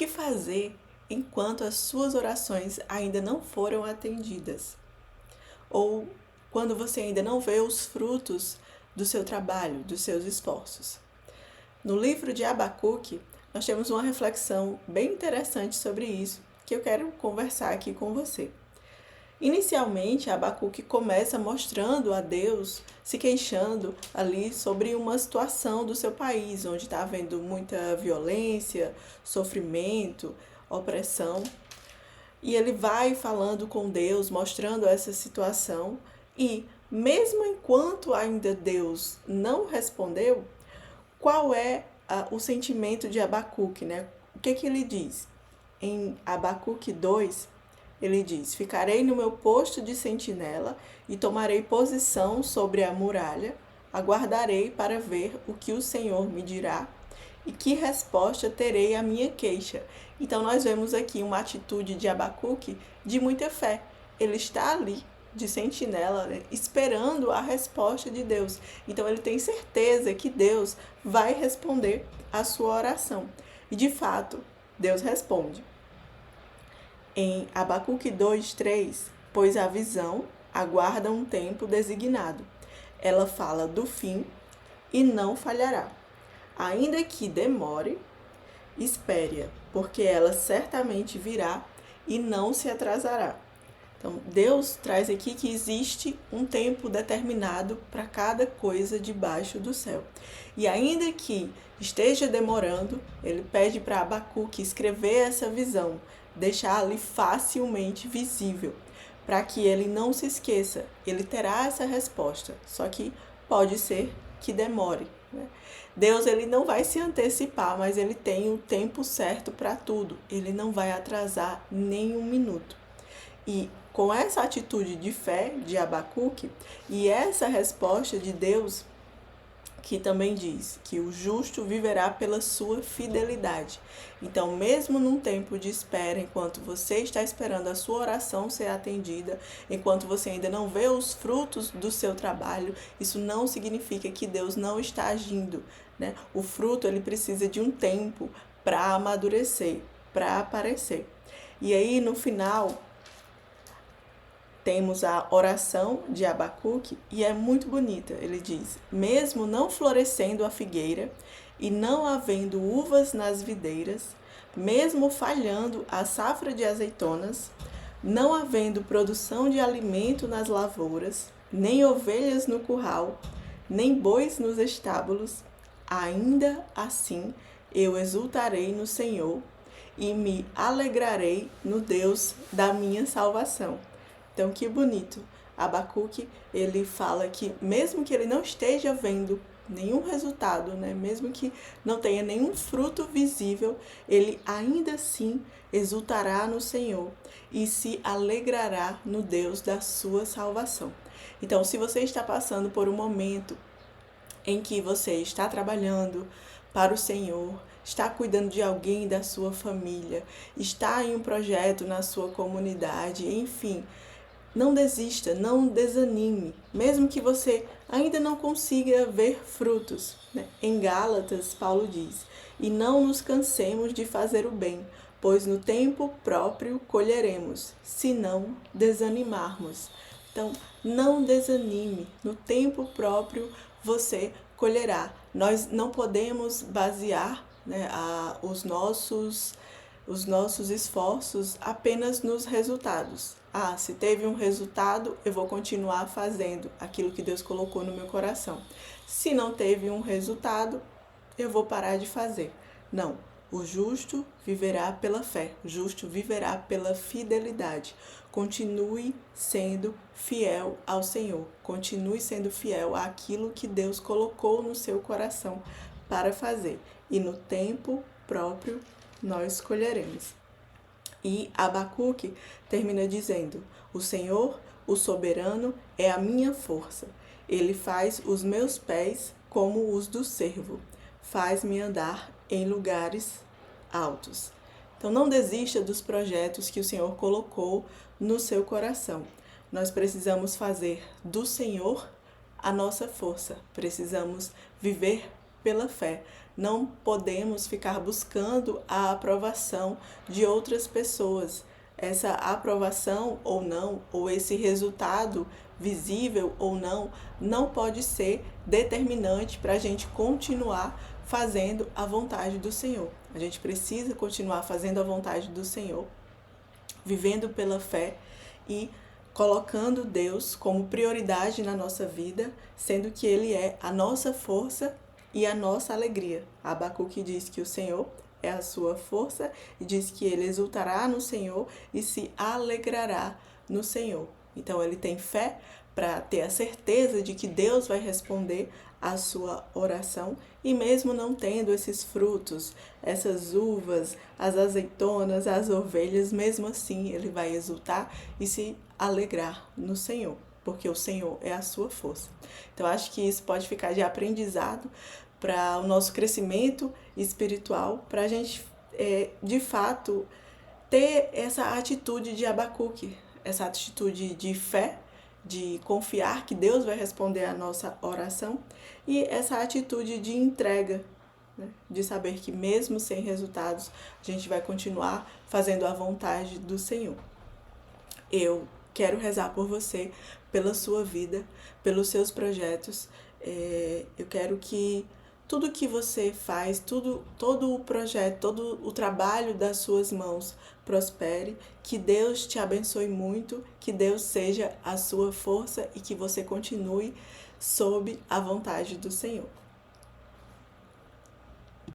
que fazer enquanto as suas orações ainda não foram atendidas? Ou quando você ainda não vê os frutos do seu trabalho, dos seus esforços? No livro de Abacuque, nós temos uma reflexão bem interessante sobre isso, que eu quero conversar aqui com você. Inicialmente, Abacuque começa mostrando a Deus, se queixando ali sobre uma situação do seu país, onde está havendo muita violência, sofrimento, opressão. E ele vai falando com Deus, mostrando essa situação. E mesmo enquanto ainda Deus não respondeu, qual é o sentimento de Abacuque, né? O que ele diz? Em Abacuque 2, ele diz: ficarei no meu posto de sentinela e tomarei posição sobre a muralha, aguardarei para ver o que o Senhor me dirá e que resposta terei à minha queixa. Então nós vemos aqui uma atitude de Abacuque de muita fé. Ele está ali de sentinela, né, esperando a resposta de Deus. Então ele tem certeza que Deus vai responder a sua oração. E de fato, Deus responde. Em Abacuque 2:3, pois a visão aguarda um tempo designado. Ela fala do fim e não falhará. Ainda que demore, espere-a, porque ela certamente virá e não se atrasará. Então, Deus traz aqui que existe um tempo determinado para cada coisa debaixo do céu. E ainda que esteja demorando, ele pede para Abacuque escrever essa visão, deixar ali facilmente visível, para que ele não se esqueça. Ele terá essa resposta, só que pode ser que demore, né? Deus ele não vai se antecipar, mas ele tem o tempo certo para tudo. Ele não vai atrasar nem um minuto. E com essa atitude de fé de Abacuque e essa resposta de Deus, que também diz que o justo viverá pela sua fidelidade. Então, mesmo num tempo de espera, enquanto você está esperando a sua oração ser atendida, enquanto você ainda não vê os frutos do seu trabalho, isso não significa que Deus não está agindo, né? O fruto ele precisa de um tempo para amadurecer, para aparecer. E aí, no final, temos a oração de Abacuque e é muito bonita. Ele diz: mesmo não florescendo a figueira e não havendo uvas nas videiras, mesmo falhando a safra de azeitonas, não havendo produção de alimento nas lavouras, nem ovelhas no curral, nem bois nos estábulos, ainda assim eu exultarei no Senhor e me alegrarei no Deus da minha salvação. Então, que bonito. Abacuque, ele fala que mesmo que ele não esteja vendo nenhum resultado, né? Mesmo que não tenha nenhum fruto visível, ele ainda assim exultará no Senhor e se alegrará no Deus da sua salvação. Então, se você está passando por um momento em que você está trabalhando para o Senhor, está cuidando de alguém da sua família, está em um projeto na sua comunidade, enfim, não desista, não desanime, mesmo que você ainda não consiga ver frutos, né? Em Gálatas, Paulo diz: e não nos cansemos de fazer o bem, pois no tempo próprio colheremos, se não desanimarmos. Então, não desanime, no tempo próprio você colherá. Nós não podemos basear, né, os nossos esforços apenas nos resultados. Se teve um resultado, eu vou continuar fazendo aquilo que Deus colocou no meu coração. Se não teve um resultado, eu vou parar de fazer. Não, o justo viverá pela fé, o justo viverá pela fidelidade. Continue sendo fiel ao Senhor, continue sendo fiel àquilo que Deus colocou no seu coração para fazer. E no tempo próprio, nós colheremos. E Abacuque termina dizendo: o Senhor, o soberano, é a minha força. Ele faz os meus pés como os do cervo, faz-me andar em lugares altos. Então não desista dos projetos que o Senhor colocou no seu coração. Nós precisamos fazer do Senhor a nossa força. Precisamos viver pela fé. Não podemos ficar buscando a aprovação de outras pessoas. Essa aprovação ou não, ou esse resultado visível ou não, não pode ser determinante para a gente continuar fazendo a vontade do Senhor. A gente precisa continuar fazendo a vontade do Senhor, vivendo pela fé e colocando Deus como prioridade na nossa vida, sendo que Ele é a nossa força e a nossa alegria. Abacuque diz que o Senhor é a sua força e diz que ele exultará no Senhor e se alegrará no Senhor. Então ele tem fé para ter a certeza de que Deus vai responder a sua oração e mesmo não tendo esses frutos, essas uvas, as azeitonas, as ovelhas, mesmo assim ele vai exultar e se alegrar no Senhor, porque o Senhor é a sua força. Então acho que isso pode ficar de aprendizado para o nosso crescimento espiritual, para a gente de fato ter essa atitude de Abacuque, essa atitude de fé, de confiar que Deus vai responder a nossa oração e essa atitude de entrega, né? De saber que mesmo sem resultados a gente vai continuar fazendo a vontade do Senhor. Eu quero rezar por você, pela sua vida, pelos seus projetos. Eu quero que tudo que você faz, todo o projeto, todo o trabalho das suas mãos prospere, que Deus te abençoe muito, que Deus seja a sua força e que você continue sob a vontade do Senhor.